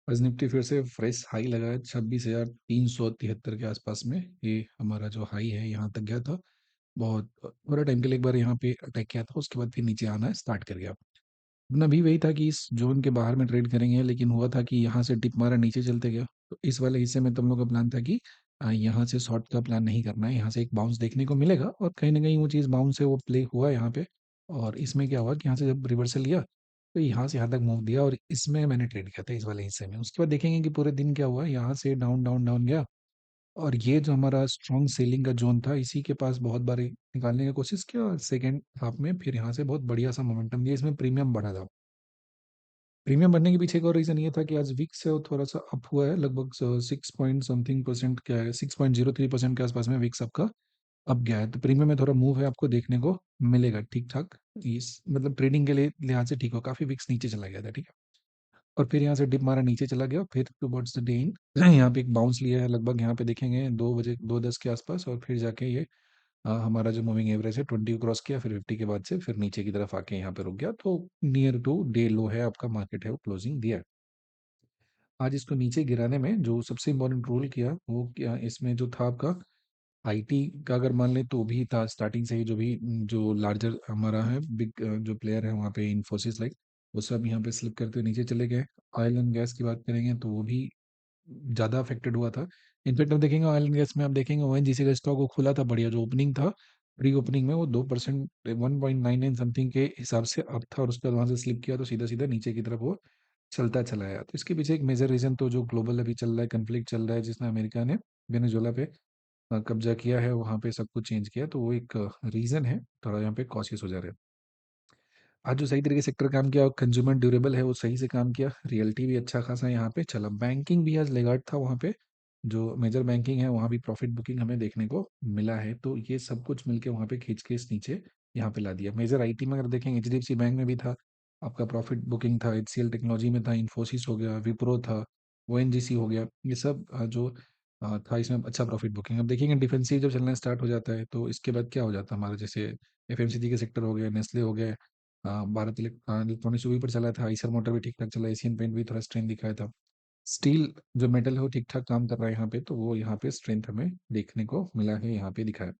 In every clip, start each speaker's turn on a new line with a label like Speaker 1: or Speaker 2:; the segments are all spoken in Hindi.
Speaker 1: आज निफ्टी फिर से फ्रेश हाई लगा है 26,373 के आसपास में। ये हमारा जो हाई है यहाँ तक गया था। बहुत थोड़ा टाइम के लिए एक बार यहाँ पे अटैक किया था, उसके बाद फिर नीचे आना स्टार्ट कर गया। अपना भी वही था कि इस जोन के बाहर में ट्रेड करेंगे, लेकिन हुआ था कि यहाँ से टिप मारा नीचे चलते गया। तो इस वाले हिस्से में तुम लोग का प्लान था कि यहाँ से शॉर्ट का प्लान नहीं करना है, यहाँ से एक बाउंस देखने को मिलेगा और कहीं ना कहीं वो चीज़ बाउंस है वो प्ले हुआ यहाँ पे। और इसमें क्या हुआ कि यहाँ से जब रिवर्सल लिया तो यहाँ से यहाँ तक मूव दिया और इसमें मैंने ट्रेड किया था इस वाले हिस्से में। उसके बाद देखेंगे कि पूरे दिन क्या हुआ, यहाँ से डाउन डाउन डाउन गया और ये जो हमारा स्ट्रॉन्ग सेलिंग का जोन था इसी के पास बहुत बार निकालने की कोशिश किया और सेकेंड हाफ में फिर यहाँ से बहुत बढ़िया सा मोमेंटम दिया, इसमें प्रीमियम बढ़ा था। प्रीमियम बढ़ने के पीछे एक और रीज़न ये था कि आज विक्स है वो थोड़ा-सा अप हुआ है, लगभग 6 पॉइंट समथिंग परसेंट क्या है, 6.03% के आसपास में विक्स आपका अप गया है। तो प्रीमियम में थोड़ा मूव है आपको देखने को मिलेगा ठीक-ठाक। इस मतलब ट्रेडिंग के लिए लिहाज से ठीक हो, काफ़ी विक्स नीचे चला गया था, ठीक है। और फिर यहाँ से डिप मारा नीचे चला गया, फिर टुवर्ड्स द डे एंड यहाँ पे एक बाउंस लिया है, लगभग यहाँ पे देखेंगे 2 बजे 2:10 के आसपास और फिर जाके ये हमारा जो मूविंग एवरेज है 20 को क्रॉस किया, फिर 50 के बाद से फिर नीचे की तरफ आके यहाँ पे रुक गया। तो नियर टू डे लो है आपका मार्केट है वो क्लोजिंग दिया है। आज इसको नीचे गिराने में जो सबसे इम्पोर्टेंट रोल किया वो क्या, इसमें जो था आपका आईटी का अगर मान लें तो भी था स्टार्टिंग से ही, जो भी जो लार्जर हमारा है बिग जो प्लेयर है वहाँ पे इन्फोसिस लाइक, वो सब यहाँ पे स्लिप करते हुए नीचे चले गए। ऑयल एंड गैस की बात करेंगे तो वो भी ज़्यादा अफेक्टेड हुआ था। इनफैक्ट आप देखेंगे ऑयल एंड गैस में, आप देखेंगे ओएनजीसी का स्टॉक वो खुला था बढ़िया, जो ओपनिंग था प्री ओपनिंग में वो 2% 1.99 समथिंग के हिसाब से अप था और उसके बाद वहाँ से स्लिप किया तो सीधा सीधा नीचे की तरफ वो चलता चला आया। तो इसके पीछे एक मेजर रीज़न तो जो ग्लोबल अभी चल रहा है, कन्फ्लिक्ट चल रहा है जिसने अमेरिका ने वेनेजुएला पे कब्जा किया है, वहाँ पे सब कुछ चेंज किया, तो वो एक रीज़न है। थोड़ा यहाँ पे कॉशियस हो जा रहे हैं। आज जो सही तरीके से सेक्टर काम किया और कंज्यूमर ड्यूरेबल है वो सही से काम किया, रियल्टी भी अच्छा खासा यहाँ पे चला। बैंकिंग भी आज लेगाट था वहाँ पे, जो मेजर बैंकिंग है वहाँ भी प्रॉफिट बुकिंग हमें देखने को मिला है। तो ये सब कुछ मिलके वहाँ पे खींच के इस नीचे यहाँ पे ला दिया। मेजर आईटी में अगर देखेंगे एचडीएफसी बैंक में भी था आपका प्रॉफिट बुकिंग था, एचसीएल टेक्नोलॉजी में था, इन्फोसिस हो गया, विप्रो था, ओएनजीसी हो गया, ये सब जो था इसमें अच्छा प्रॉफिट बुकिंग। अब देखेंगे डिफेंसिव जब चलना स्टार्ट हो जाता है तो इसके बाद क्या हो जाता है हमारा, जैसे एफएमसीजी के सेक्टर हो गए, नेस्ले हो गए, भारत इलेक्ट्रॉनिक्स भी ऊपर चला था, आइसर मोटर भी ठीक-ठाक चला, एशियन पेंट भी थोड़ा स्ट्रेंथ दिखाया था। स्टील जो मेटल है वो ठीक-ठाक काम कर रहा है यहाँ पे, तो वो यहाँ पे स्ट्रेंथ हमें देखने को मिला है, यहाँ पे दिखाया।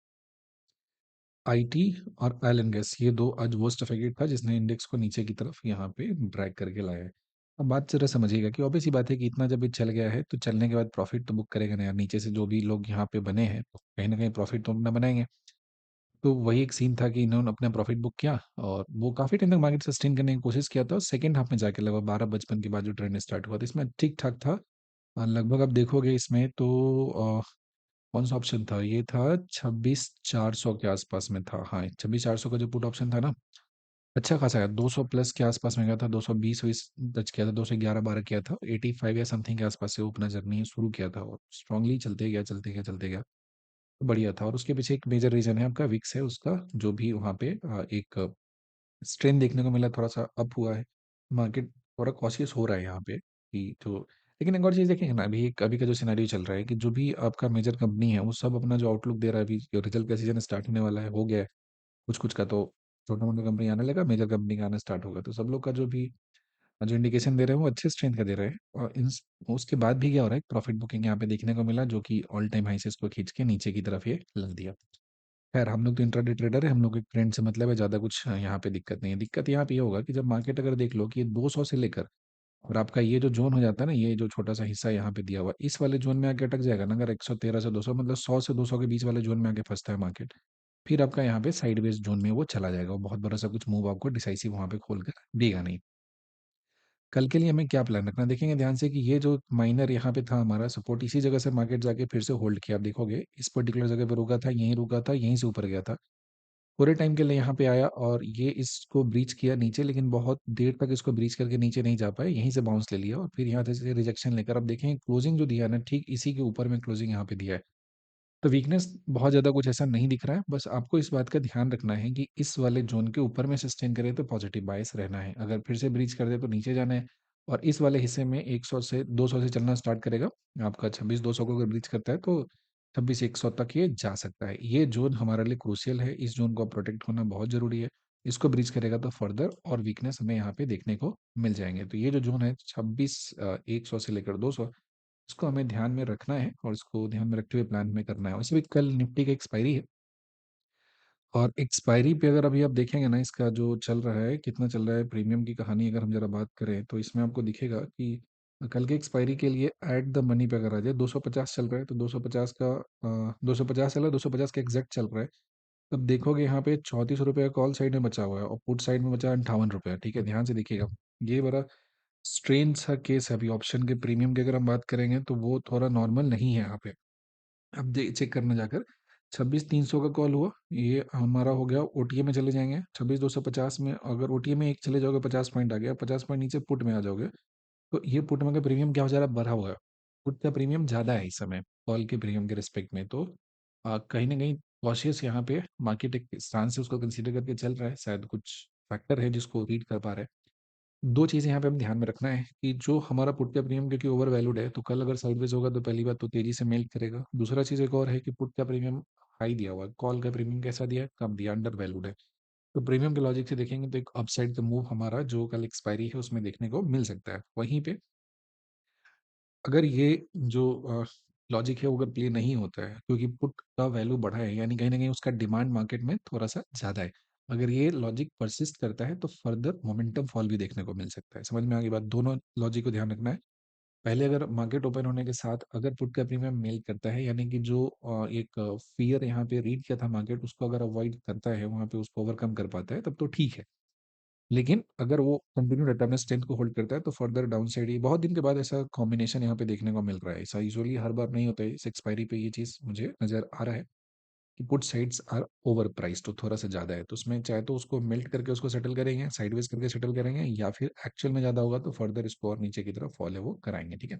Speaker 1: आईटी और ऑयल एंड गैस ये 2 आज वर्स्ट अफेक्टेड था जिसने इंडेक्स को नीचे की तरफ यहाँ पे ड्रैग करके लाया है। अब बात ज़रा समझिएगा कि ऑब्वियस सी बात है कि इतना जब ये चल गया है तो चलने के बाद प्रॉफिट तो बुक करेगा ना यार, नीचे से जो भी लोग यहाँ पे बने हैं, तो कहीं न कहीं प्रॉफिट तो अपना बनाएँगे। तो वही एक सीन था कि इन्होंने अपना प्रॉफिट बुक किया और वो काफ़ी टाइम तक मार्केट सस्टेन करने की कोशिश किया था और सेकंड हाफ में जाके लगभग 12:55 के बाद जो ट्रेंड स्टार्ट हुआ था इसमें ठीक-ठाक था। लगभग आप देखोगे इसमें तो कौन-सा ऑप्शन था? ये था 26,400 के आसपास में था। हाँ, 26,400 का जो पुट ऑप्शन था ना, अच्छा खासा है, 200 प्लस के आसपास में गया था, 220-20 टच किया था, 211-12 किया था, 85 या समथिंग के आसपास से वो अपना जर्नी शुरू किया था और स्ट्रांगली चलते गया, चलते गया, चलते गया। बढ़िया था और उसके पीछे एक मेजर रीज़न है आपका विक्स है उसका, जो भी वहाँ पे एक स्ट्रेंथ देखने को मिला, थोड़ा-सा अप हुआ है। मार्केट थोड़ा कॉशियस हो रहा है यहाँ पे कि जो, लेकिन एक और चीज़ देखेंगे ना, अभी का जो सिनेरियो चल रहा है कि जो भी आपका मेजर कंपनी है, वो सब अपना जो आउटलुक दे रहा है, अभी जो रिजल्ट का सीज़न स्टार्ट होने वाला है, हो गया है। कुछ-कुछ का तो छोटा-मोटा कंपनी आने लगा, मेजर कंपनी का आना स्टार्ट होगा। तो सब लोग का जो इंडिकेशन दे रहे हैं, वो अच्छे स्ट्रेंथ का दे रहे हैं और इंस उसके बाद भी क्या हो रहा है, प्रॉफिट बुकिंग यहाँ पे देखने को मिला, जो कि ऑल टाइम हाई से इसको खींच के नीचे की तरफ ये ला दिया। खैर हम लोग तो इंट्राडे ट्रेडर है, हम लोग को एक ट्रेंड से मतलब है, ज़्यादा कुछ यहाँ पे दिक्कत नहीं है। दिक्कत यहाँ पे ये होगा कि जब मार्केट अगर देख लो कि ये 200 से लेकर और आपका ये जो ज़ोन हो जाता है ना, ये जो छोटा-सा हिस्सा यहाँ पे दिया हुआ है, इस वाले ज़ोन में आके अटक जाएगा ना, अगर 113 से 200 मतलब 100 से 200 के बीच वाले ज़ोन में आके फँसता है मार्केट, फिर आपका यहाँ पे साइडवेज़ ज़ोन में वो चला जाएगा। वो बहुत बड़ा-सा कुछ मूव आपको डिसाइसिव वहाँ पे खोल कर देगा नहीं। कल के लिए हमें क्या प्लान रखना है? देखेंगे ध्यान से कि ये जो माइनर यहाँ पे था हमारा सपोर्ट, इसी जगह से मार्केट जाके फिर से होल्ड किया। आप देखोगे इस पर्टिकुलर जगह पे रुका था, यहीं से ऊपर गया था। पूरे टाइम के लिए यहाँ पे आया और ये इसको ब्रीच किया नीचे, लेकिन बहुत देर तक इसको ब्रीच करके नीचे नहीं जा पाए, यहीं से बाउंस ले लिया और फिर यहाँ से रिजेक्शन लेकर अब देखें क्लोजिंग जो दिया है ना, ठीक इसी के ऊपर में क्लोजिंग यहाँ पे दिया है। तो वीकनेस बहुत ज़्यादा कुछ ऐसा नहीं दिख रहा है, बस आपको इस बात का ध्यान रखना है कि इस वाले ज़ोन के ऊपर में सस्टेन करे तो पॉजिटिव बायस रहना है, अगर फिर से ब्रीच कर दे तो नीचे जाना है और इस वाले हिस्से में 100 से 200 से चलना स्टार्ट करेगा। आपका 26,200 को अगर ब्रीच करता है तो 26,100 तक ये जा सकता है। ये ज़ोन हमारे लिए क्रूशियल है, इस ज़ोन को प्रोटेक्ट होना बहुत ज़रूरी है इसको ब्रीच करेगा तो फर्दर और वीकनेस हमें यहाँ पे देखने को मिल जाएंगे। तो ये जो जोन है 26 100 से लेकर 200, इसको हमें ध्यान में रखना है और इसको ध्यान में रखते हुए प्लान में करना है। वैसे भी कल निफ्टी का एक्सपायरी है, और एक्सपायरी पे अगर अभी आप देखेंगे ना, इसका जो चल रहा है, कितना चल रहा है प्रीमियम की कहानी अगर हम जरा बात करें, तो इसमें आपको दिखेगा कि कल के एक्सपायरी के लिए एट द मनी पे अगर आ जाए 250 चल रहा है, तो 250 का 250 चल रहा है, 250 का एग्जैक्ट चल रहा है। तब देखोगे यहाँ पे 34 रुपये का कॉल साइड में बचा हुआ है और पुट साइड में बचा 58 रुपये। ठीक है, ध्यान से देखिएगा। ये बड़ा स्ट्रेन सा केस है। अभी ऑप्शन के प्रीमियम की अगर हम बात करेंगे तो वो थोड़ा नॉर्मल नहीं है यहाँ पे। अब चेक करना जाकर 26 300 का कॉल हुआ, ये हमारा हो गया ओटीए में चले जाएंगे 26 250 में। अगर ओटीए में एक चले जाओगे 50 पॉइंट आ गया, 50 पॉइंट नीचे पुट में आ जाओगे, तो ये पुट में का प्रीमियम क्या हो जा रहा है, बढ़ा हुआ है। पुट का प्रीमियम ज़्यादा है इस समय कॉल के प्रीमियम के रिस्पेक्ट में। तो कहीं ना कहीं कॉशियस यहाँ पे मार्केट एक स्थान से उसको कंसीडर करके चल रहा है, शायद कुछ फैक्टर है जिसको रीड कर पा रहा है। दो चीज़ें यहाँ पे हम ध्यान में रखना है कि जो हमारा पुट का प्रीमियम क्योंकि ओवर वैल्यूड है, तो कल अगर साइडवेज होगा तो पहली बात तो तेजी से मेल्ट करेगा। दूसरा चीज़ एक और है कि पुट का प्रीमियम हाई दिया हुआ है, कॉल का प्रीमियम कैसा दिया है, कम दिया, अंडर वैल्यूड है। तो प्रीमियम के लॉजिक से देखेंगे तो एक अपसाइड का मूव हमारा जो कल एक्सपायरी है उसमें देखने को मिल सकता है। वहीं पे अगर ये जो लॉजिक है वो अगर प्ले नहीं होता है, क्योंकि पुट का वैल्यू बढ़ा है यानी कहीं ना कहीं उसका डिमांड मार्केट में थोड़ा सा ज़्यादा है, अगर ये लॉजिक परसिस्ट करता है तो फर्दर मोमेंटम फॉल भी देखने को मिल सकता है। समझ में आ गई बात? दोनों लॉजिक को ध्यान रखना है। पहले अगर मार्केट ओपन होने के साथ अगर पुट का प्रीमियम मेल करता है, यानी कि जो एक फियर यहाँ पे रीड किया था मार्केट, उसको अगर अवॉइड करता है, वहाँ पे उसको ओवरकम कर पाता है, तब तो ठीक है। लेकिन अगर वो कंटिन्यू रहता है, अपने स्ट्रेंथ को होल्ड करता है, तो फर्दर डाउन साइड, ये बहुत दिन के बाद ऐसा कॉम्बिनेशन यहाँ पे देखने को मिल रहा है। ऐसा यूजुअली हर बार नहीं होता है। इस एक्सपायरी पे ये चीज़ मुझे नज़र आ रहा है कि put sides are over price, तो थोड़ा सा ज़्यादा है। तो उसमें चाहे तो उसको मेल्ट करके उसको सेटल करेंगे, साइडवेज करके सेटल करेंगे, या फिर एक्चुअल में ज़्यादा होगा तो फर्दर इसको और नीचे की तरफ फॉल है वो कराएंगे। ठीक है,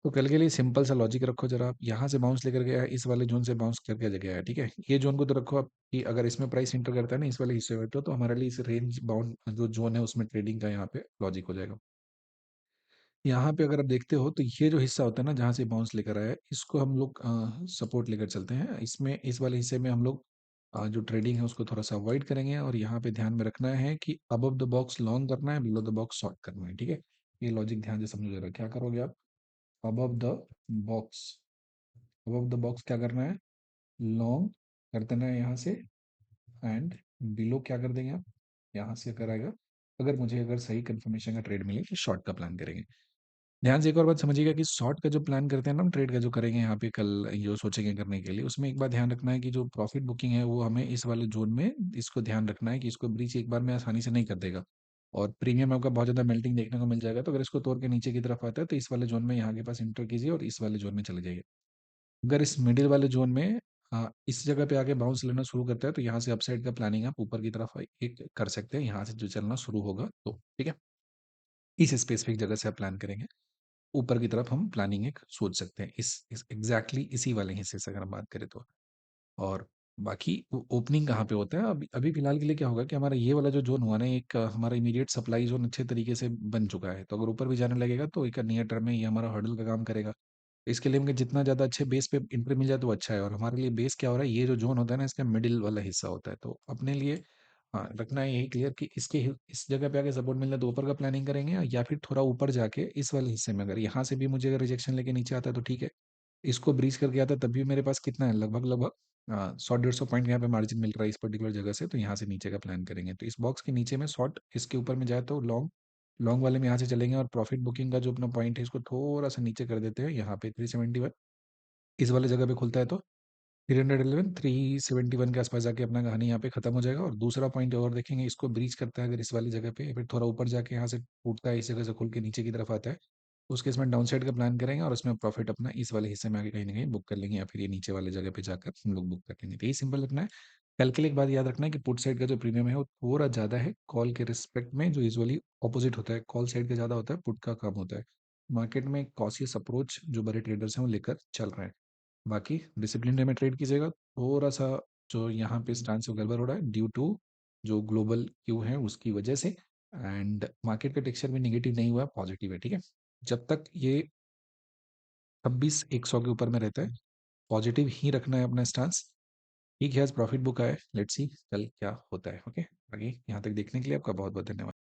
Speaker 1: तो कल के लिए सिंपल सा लॉजिक रखो जरा। आप यहाँ से बाउंस लेकर गया है, इस वाले जोन से बाउंस करके गया है। ठीक है, ये जोन को तो रखो आप कि अगर इसमें प्राइस इंटर करता है ना, इस वाले हिस्से में, तो हमारे लिए इस रेंज बाउंड जो जोन है उसमें ट्रेडिंग का यहाँ पे लॉजिक हो जाएगा। यहाँ पे अगर आप देखते हो तो ये जो हिस्सा होता है ना जहाँ से बाउंस लेकर आया है, इसको हम लोग सपोर्ट लेकर चलते हैं। इसमें इस वाले हिस्से में हम लोग जो ट्रेडिंग है उसको थोड़ा सा अवॉइड करेंगे, और यहाँ पे ध्यान में रखना है कि अबव द बॉक्स लॉन्ग करना है, बिलो द बॉक्स शॉर्ट करना है। ठीक है, ये लॉजिक ध्यान से समझो जरा। क्या करोगे आप? Above the box, above the box क्या करना है, लॉन्ग कर देना है यहाँ से, एंड बिलो क्या कर देंगे आप, यहाँ से कराएगा। अगर मुझे अगर सही कंफर्मेशन का ट्रेड मिले तो शॉर्ट का प्लान करेंगे। ध्यान से एक और बात समझिएगा कि शॉर्ट का जो प्लान करते हैं ना हम, ट्रेड का जो करेंगे यहाँ पे कल, जो सोचेंगे करने के लिए, उसमें एक बात ध्यान रखना है कि जो प्रॉफिट बुकिंग है वो हमें इस वाले जोन में, इसको ध्यान रखना है कि इसको ब्रीच एक बार में आसानी से नहीं कर देगा, और प्रीमियम आपका बहुत ज़्यादा मेल्टिंग देखने को मिल जाएगा। तो अगर इसको तोड़ के नीचे की तरफ आता है तो इस वाले जोन में यहाँ के पास इंटर कीजिए और इस वाले जोन में चले जाइए। अगर इस मिडिल वाले जोन में इस जगह पे आके बाउंस लेना शुरू करता है, तो यहाँ से अपसाइड का प्लानिंग आप ऊपर की तरफ एक कर सकते हैं, यहाँ से जो चलना शुरू होगा तो। ठीक है, इस स्पेसिफिक जगह से आप प्लान करेंगे, ऊपर की तरफ हम प्लानिंग एक सोच सकते हैं, इस एग्जैक्टली इसी वाले हिस्से से अगर हम बात करें तो। और बाकी ओपनिंग कहाँ पे होता है, अभी अभी फिलहाल के लिए क्या होगा कि हमारा ये वाला जो जोन हुआ ना, एक हमारा इमीडिएट सप्लाई जोन अच्छे तरीके से बन चुका है। तो अगर ऊपर भी जाने लगेगा तो एक नियर टर्म में ये हमारा हर्डल का काम करेगा। इसके लिए हमें जितना ज़्यादा अच्छे बेस पे एंट्री मिल जाए तो अच्छा है। और हमारे लिए बेस क्या हो रहा है, ये जो जोन होता है ना, इसका मिडिल वाला हिस्सा होता है। तो अपने लिए हाँ रखना है यही क्लियर कि इस जगह पे आके सपोर्ट मिल जाए तो ऊपर का प्लानिंग करेंगे, या फिर थोड़ा ऊपर जाके इस वाले हिस्से में अगर यहाँ से भी मुझे अगर रिजेक्शन लेके नीचे आता है तो ठीक है। इसको ब्रीच करके आता है तब भी मेरे पास कितना है, लगभग लगभग 100 150 पॉइंट यहाँ पे मार्जिन मिल रहा है इस पर्टिकुलर जगह से, तो यहाँ से नीचे का प्लान करेंगे। तो इस बॉक्स के नीचे में शॉर्ट, इसके ऊपर में जाए तो लॉन्ग, लॉन्ग वाले में यहाँ से चलेंगे, और प्रॉफिट बुकिंग का जो अपना पॉइंट है इसको थोड़ा सा नीचे कर देते हैं, यहाँ पे 371 इस वाले जगह पे खुलता है तो 311 371 के आसपास जाके अपना कहानी यहाँ पे खत्म हो जाएगा। और दूसरा पॉइंट और देखेंगे, इसको ब्रीच करता है अगर इस वाली जगह पे, फिर थोड़ा ऊपर जाके यहाँ से टूटता है, इस जगह से खुल के नीचे की तरफ आता है, उस केस में डाउन साइड का प्लान करेंगे और उसमें प्रॉफिट अपना इस वाले हिस्से में आगे कहीं ना कहीं बुक कर लेंगे, या फिर ये नीचे वाले जगह पे जाकर हम लोग बुक कर लेंगे। तो यही सिंपल रखना है। कल के लिए एक बात याद रखना है कि पुट साइड का जो प्रीमियम है वो थोड़ा ज़्यादा है कॉल के रिस्पेक्ट में, जो यूजुअली ऑपोजिट होता है, कॉल साइड का ज़्यादा होता है, पुट का कम होता है। मार्केट में कॉशियस अप्रोच जो बड़े ट्रेडर्स हैं वो लेकर चल रहे हैं। बाकी डिसिप्लिन वे में ट्रेड कीजिएगा। थोड़ा सा जो यहाँ पे स्टांस से गड़बड़ हो रहा है ड्यू टू जो ग्लोबल क्यू है उसकी वजह से, एंड मार्केट का टेक्सचर भी नेगेटिव नहीं हुआ, पॉजिटिव है। ठीक है, जब तक ये 26 100 के ऊपर में रहता है, पॉजिटिव ही रखना है अपना स्टांस। ठीक है, आज प्रॉफिट बुक आए, लेट्स सी कल क्या होता है। ओके। आगे यहाँ तक देखने के लिए आपका बहुत-बहुत धन्यवाद।